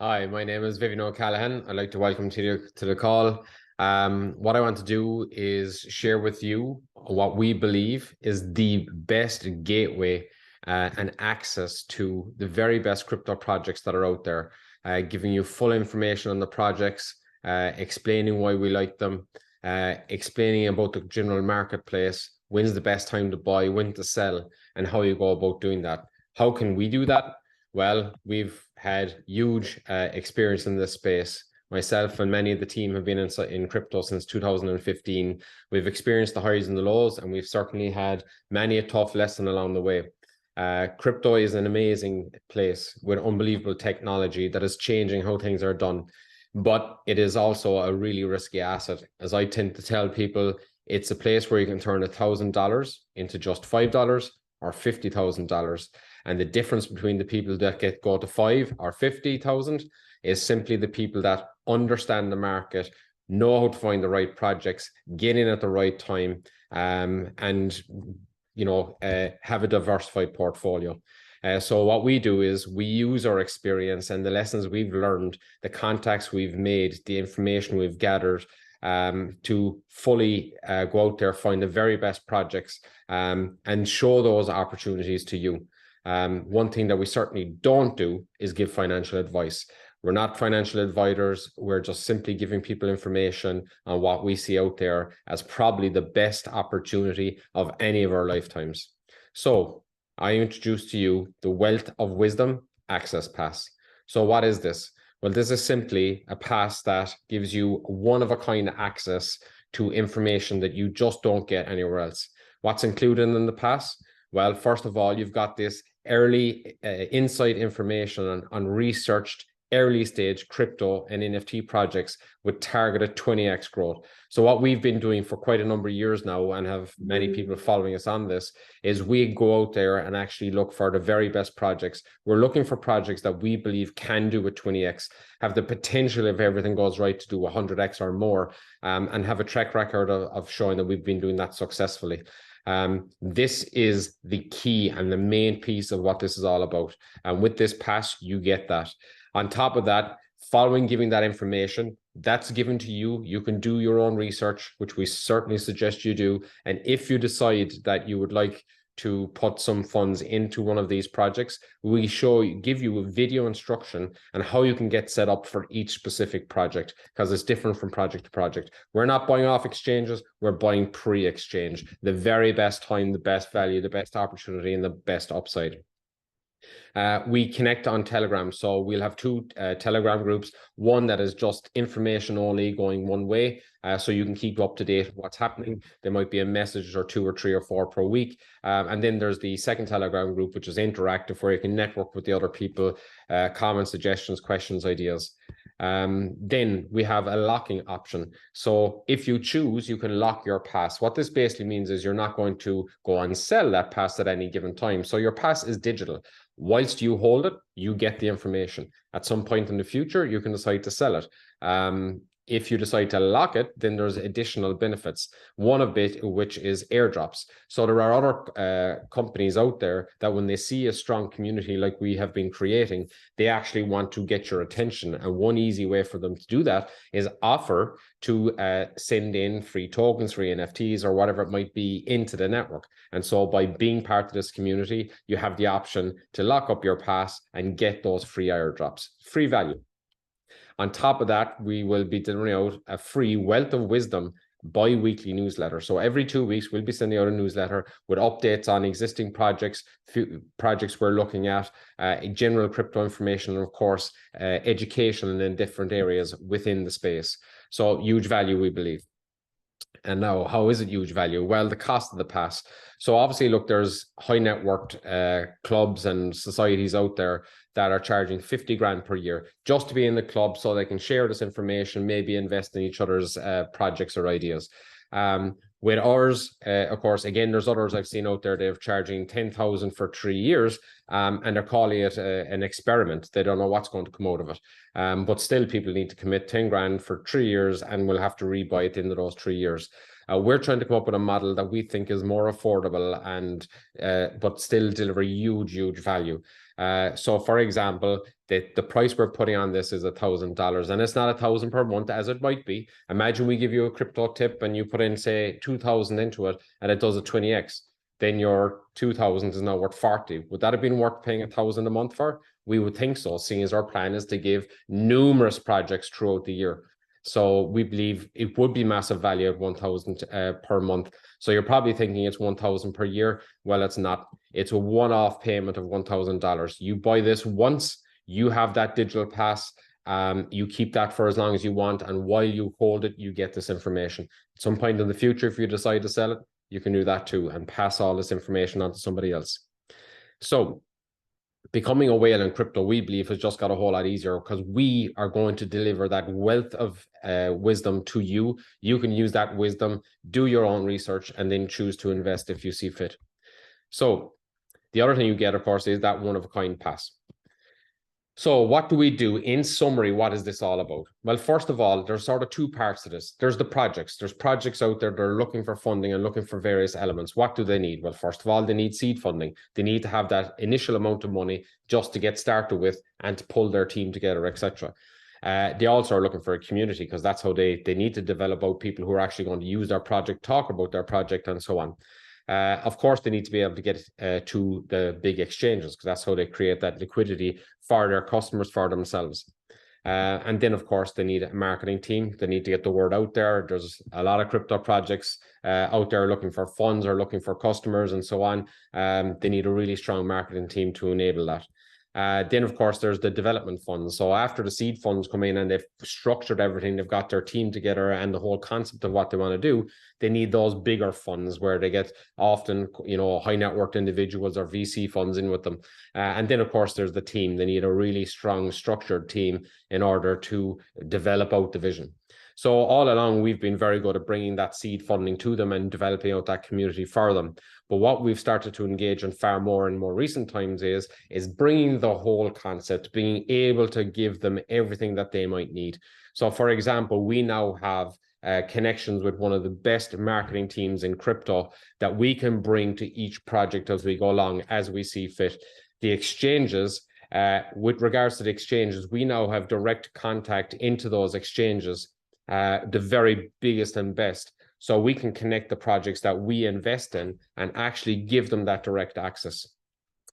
Hi, my name is Vivian O'Callaghan. I'd like to welcome to the call. What I want to do is share with you what we believe is the best gateway and access to the very best crypto projects that are out there, giving you full information on the projects, explaining why we like them, explaining about the general marketplace, when's the best time to buy, when to sell, and how you go about doing that. How can we do that? Well, we've had huge experience in this space. Myself and many of the team have been in crypto since 2015. We've experienced the highs and the lows, and we've certainly had many a tough lesson along the way. Crypto is an amazing place with unbelievable technology that is changing how things are done. But it is also a really risky asset. As I tend to tell people, it's a place where you can turn $1,000 into just $5 or $50,000. And the difference between the people that go to 5 or 50,000 is simply the people that understand the market, know how to find the right projects, get in at the right time, and have a diversified portfolio. So what we do is we use our experience and the lessons we've learned, the contacts we've made, the information we've gathered, to fully go out there, find the very best projects, and show those opportunities to you. One thing that we certainly don't do is give financial advice. We're not financial advisors. We're just simply giving people information on what we see out there as probably the best opportunity of any of our lifetimes. So I introduce to you the Wealth of Wisdom Access Pass. So what is this? Well, this is simply a pass that gives you one-of-a-kind access to information that you just don't get anywhere else. What's included in the pass? Well, first of all, you've got this early insight information on researched early stage crypto and NFT projects with targeted 20x growth. So what we've been doing for quite a number of years now, and have many people following us on this, is we go out there and actually look for the very best projects. We're looking for projects that we believe can do with 20x, have the potential, if everything goes right, to do 100x or more, and have a track record of showing that we've been doing that successfully. This is the key and the main piece of what this is all about. And with this pass, you get that. On top of that, following giving that information, that's given to you. You can do your own research, which we certainly suggest you do. And if you decide that you would like to put some funds into one of these projects, we give you a video instruction on how you can get set up for each specific project, because it's different from project to project. We're not buying off exchanges, we're buying pre-exchange, the very best time, the best value, the best opportunity, and the best upside. We connect on Telegram. So we'll have two Telegram groups, one that is just information only going one way. So you can keep up to date with what's happening. There might be a message or 2 or 3 or 4 per week. And then there's the second Telegram group, which is interactive, where you can network with the other people, comments, suggestions, questions, ideas. Then we have a locking option. So if you choose, you can lock your pass. What this basically means is you're not going to go and sell that pass at any given time. So your pass is digital. Whilst you hold it, you get the information. At some point in the future, you can decide to sell it. If you decide to lock it, then there's additional benefits. One of which is airdrops. So there are other companies out there that when they see a strong community like we have been creating, they actually want to get your attention. And one easy way for them to do that is offer to send in free tokens, free NFTs, or whatever it might be into the network. And so by being part of this community, you have the option to lock up your pass and get those free airdrops, free value. On top of that, we will be delivering out a free Wealth of Wisdom bi-weekly newsletter. So every 2 weeks, we'll be sending out a newsletter with updates on existing projects, projects we're looking at, general crypto information, and of course, education in different areas within the space. So huge value, we believe. And now, how is it huge value? Well, the cost of the pass. So obviously, look, there's high net worth clubs and societies out there that are charging 50 grand per year just to be in the club so they can share this information, maybe invest in each other's projects or ideas. With ours, of course, again, there's others I've seen out there, they're charging 10,000 for 3 years, and they're calling it an experiment. They don't know what's going to come out of it. But still, people need to commit 10 grand for 3 years and will have to rebuy it into those 3 years. We're trying to come up with a model that we think is more affordable and but still deliver huge value. So for example, the price we're putting on this is $1,000, and it's not $1,000 per month as it might be. Imagine we give you a crypto tip and you put in, say, 2,000 into it, and it does a 20x. Then your 2,000 is now worth 40. Would that have been worth paying 1,000 a month for? We would think so, seeing as our plan is to give numerous projects throughout the year. So we believe it would be massive value at 1,000 per month. So you're probably thinking it's 1,000 per year. Well, it's not. It's a one-off payment of $1,000. You buy this once, you have that digital pass. You keep that for as long as you want, and while you hold it, you get this information. At some point in the future, if you decide to sell it, you can do that too and pass all this information on to somebody else. So becoming a whale in crypto, we believe, has just got a whole lot easier because we are going to deliver that wealth of wisdom to you. You can use that wisdom, do your own research, and then choose to invest if you see fit. So the other thing you get, of course, is that one-of-a-kind pass. So what do we do? In summary, what is this all about? Well, first of all, there's sort of two parts to this. There's the projects. There's projects out there that are looking for funding and looking for various elements. What do they need? Well, first of all, they need seed funding. They need to have that initial amount of money just to get started with and to pull their team together, etc. They also are looking for a community because that's how they need to develop out people who are actually going to use their project, talk about their project, and so on. Of course, they need to be able to get to the big exchanges because that's how they create that liquidity for their customers, for themselves. And then, of course, they need a marketing team. They need to get the word out there. There's a lot of crypto projects out there looking for funds or looking for customers and so on. They need a really strong marketing team to enable that. Then, of course, there's the development funds. So after the seed funds come in and they've structured everything, they've got their team together and the whole concept of what they want to do, they need those bigger funds where they get often, high net worth individuals or VC funds in with them. And then, of course, there's the team. They need a really strong, structured team in order to develop out the vision. So all along, we've been very good at bringing that seed funding to them and developing out that community for them. But what we've started to engage in far more in more recent times is bringing the whole concept, being able to give them everything that they might need. So, for example, we now have connections with one of the best marketing teams in crypto that we can bring to each project as we go along, as we see fit. The exchanges, with regards to the exchanges, we now have direct contact into those exchanges, the very biggest and best. So we can connect the projects that we invest in and actually give them that direct access.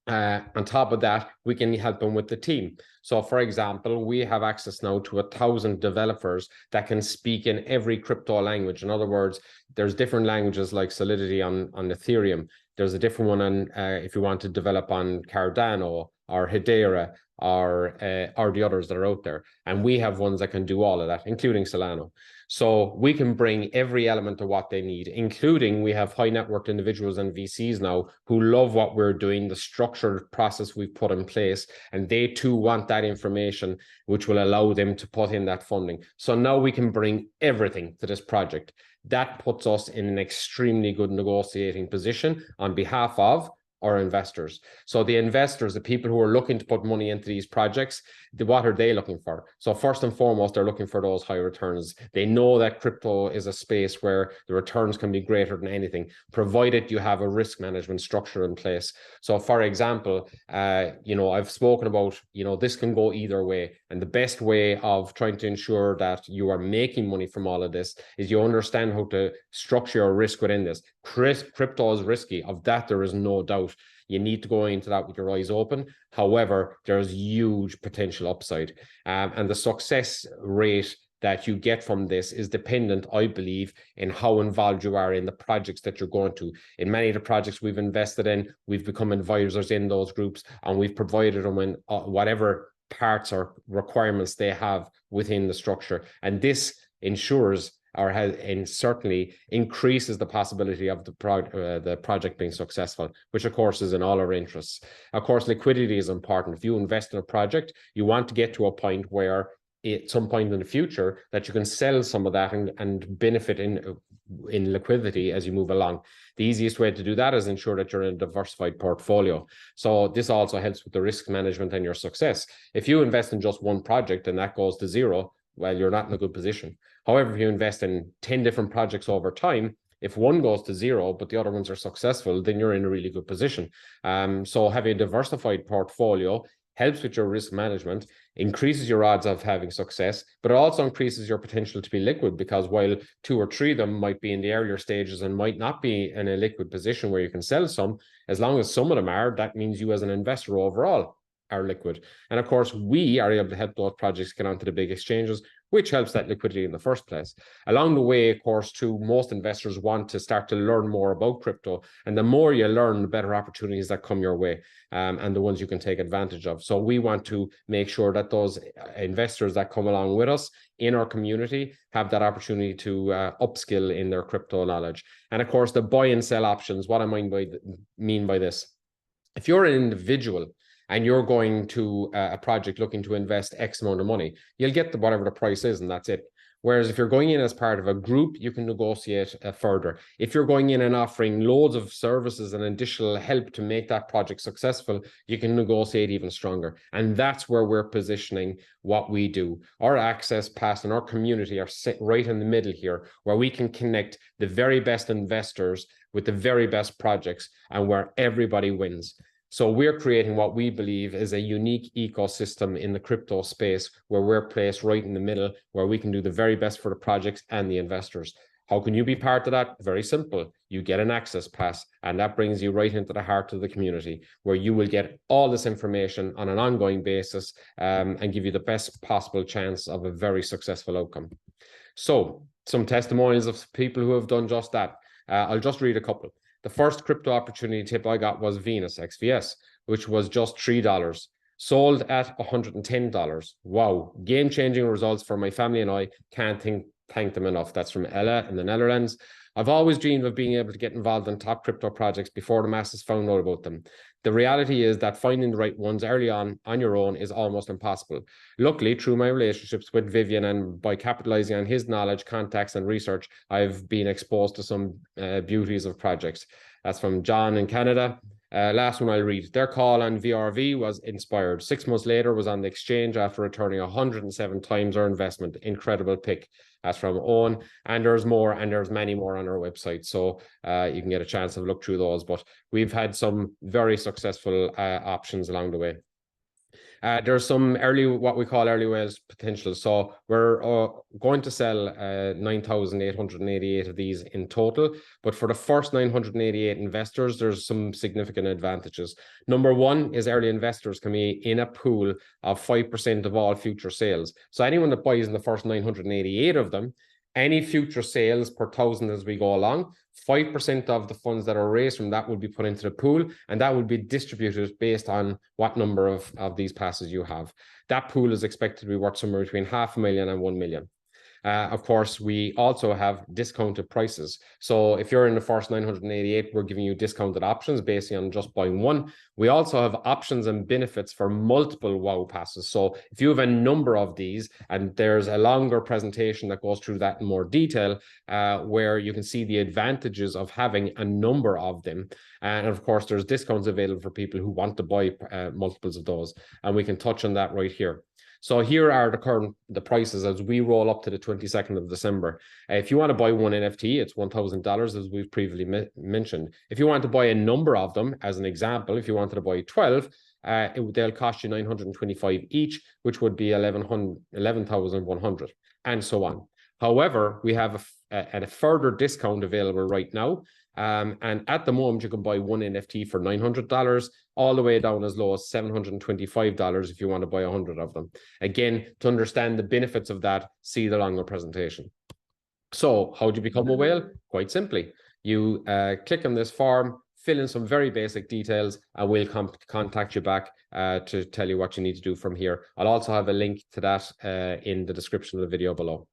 On top of that, we can help them with the team. So, for example, we have access now to 1,000 developers that can speak in every crypto language. In other words, there's different languages like Solidity on Ethereum. There's a different one on if you want to develop on Cardano or Hedera or the others that are out there. And we have ones that can do all of that, including Solano. So we can bring every element of what they need, including we have high net worth individuals and VCs now who love what we're doing, the structured process we've put in place, and they too want that information, which will allow them to put in that funding. So now we can bring everything to this project. That puts us in an extremely good negotiating position on behalf of our investors. So the investors, the people who are looking to put money into these projects, what are they looking for? So first and foremost, they're looking for those high returns. They know that crypto is a space where the returns can be greater than anything, provided you have a risk management structure in place. So for example, I've spoken about, this can go either way. And the best way of trying to ensure that you are making money from all of this is you understand how to structure your risk within this. Crypto is risky. Of that, there is no doubt. You need to go into that with your eyes open. However, there's huge potential upside. And the success rate that you get from this is dependent, I believe, in how involved you are in the projects that you're going to. In many of the projects we've invested in, we've become advisors in those groups, and we've provided them in whatever parts or requirements they have within the structure. And this ensures and certainly increases the possibility of the project being successful, which of course is in all our interests. Of course, liquidity is important. If you invest in a project, you want to get to a point where at some point in the future that you can sell some of that and benefit in liquidity as you move along. The easiest way to do that is ensure that you're in a diversified portfolio. So this also helps with the risk management and your success. If you invest in just one project and that goes to zero, well, you're not in a good position. However, if you invest in 10 different projects over time, If one goes to zero, but the other ones are successful, then you're in a really good position. So having a diversified portfolio helps with your risk management, increases your odds of having success, but it also increases your potential to be liquid, because while 2 or 3 of them might be in the earlier stages and might not be in a liquid position where you can sell some, as long as some of them are, that means you as an investor overall are liquid. And of course, we are able to help those projects get onto the big exchanges, which helps that liquidity in the first place. Along the way, of course, too, most investors want to start to learn more about crypto. And the more you learn, the better opportunities that come your way, and the ones you can take advantage of. So we want to make sure that those investors that come along with us in our community have that opportunity to upskill in their crypto knowledge. And of course, the buy and sell options, what I mean by this. If you're an individual and you're going to a project looking to invest X amount of money, you'll get whatever the price is, and that's it. Whereas if you're going in as part of a group, you can negotiate further. If you're going in and offering loads of services and additional help to make that project successful, you can negotiate even stronger. And that's where we're positioning what we do. Our access pass and our community are sit right in the middle here, where we can connect the very best investors with the very best projects and where everybody wins. So we're creating what we believe is a unique ecosystem in the crypto space, where we're placed right in the middle, where we can do the very best for the projects and the investors. How can you be part of that? Very simple. You get an access pass, and that brings you right into the heart of the community, where you will get all this information on an ongoing basis, and give you the best possible chance of a very successful outcome. So some testimonials of people who have done just that. I'll just read a couple. The first crypto opportunity tip I got was Venus XVS, which was just $3, sold at $110. Wow, game-changing results for my family and I. Can't thank them enough. That's from Ella in the Netherlands. I've always dreamed of being able to get involved in top crypto projects before the masses found out about them. The reality is that finding the right ones early on your own is almost impossible. Luckily, through my relationships with Vivian and by capitalizing on his knowledge, contacts, and research, I've been exposed to some beauties of projects. That's from John in Canada. Last one I'll read. Their call on VRV was inspired. 6 months later, was on the exchange after returning 107 times our investment. Incredible pick. That's from Owen. And there's more, and there's many more on our website. So you can get a chance to look through those. But we've had some very successful options along the way. There's some what we call early whales potential. So we're going to sell 9,888 of these in total. But for the first 988 investors, there's some significant advantages. Number one is early investors can be in a pool of 5% of all future sales. So anyone that buys in the first 988 of them, any future sales per 1,000 as we go along, 5% of the funds that are raised from that will be put into the pool, and that will be distributed based on what number of these passes you have. That pool is expected to be worth somewhere between $500,000 and $1 million. Of course, we also have discounted prices. So if you're in the first 988, we're giving you discounted options based on just buying one. We also have options and benefits for multiple WOW passes. So if you have a number of these, and there's a longer presentation that goes through that in more detail, where you can see the advantages of having a number of them. And of course, there's discounts available for people who want to buy multiples of those. And we can touch on that right here. So here are the prices as we roll up to the 22nd of December. If you want to buy one NFT, it's $1,000, as we've previously mentioned. If you want to buy a number of them, as an example, if you wanted to buy 12, they'll cost you $925 each, which would be $11,100, and so on. However, we have a further discount available right now. And at the moment, you can buy one NFT for $900, all the way down as low as $725 if you want to buy 100 of them. Again, to understand the benefits of that, see the longer presentation. So how do you become a whale? Quite simply, you click on this form, fill in some very basic details, and we'll contact you back to tell you what you need to do from here. I'll also have a link to that in the description of the video below.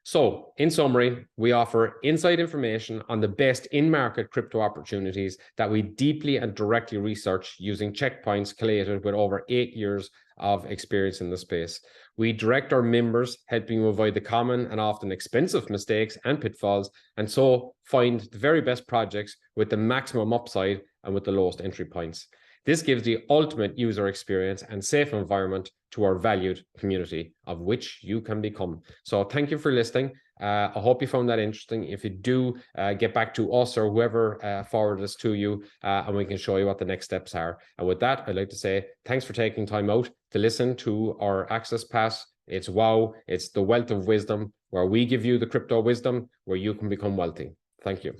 So, in summary, we offer inside information on the best in-market crypto opportunities that we deeply and directly research using checkpoints collated with over 8 years of experience in the space. We direct our members, helping you avoid the common and often expensive mistakes and pitfalls, and so find the very best projects with the maximum upside and with the lowest entry points. This gives the ultimate user experience and safe environment to our valued community, of which you can become. So thank you for listening. I hope you found that interesting. If you do, get back to us or whoever forwarded this to you, and we can show you what the next steps are. And with that, I'd like to say thanks for taking time out to listen to our Access Pass. It's wow. It's the wealth of wisdom, where we give you the crypto wisdom where you can become wealthy. Thank you.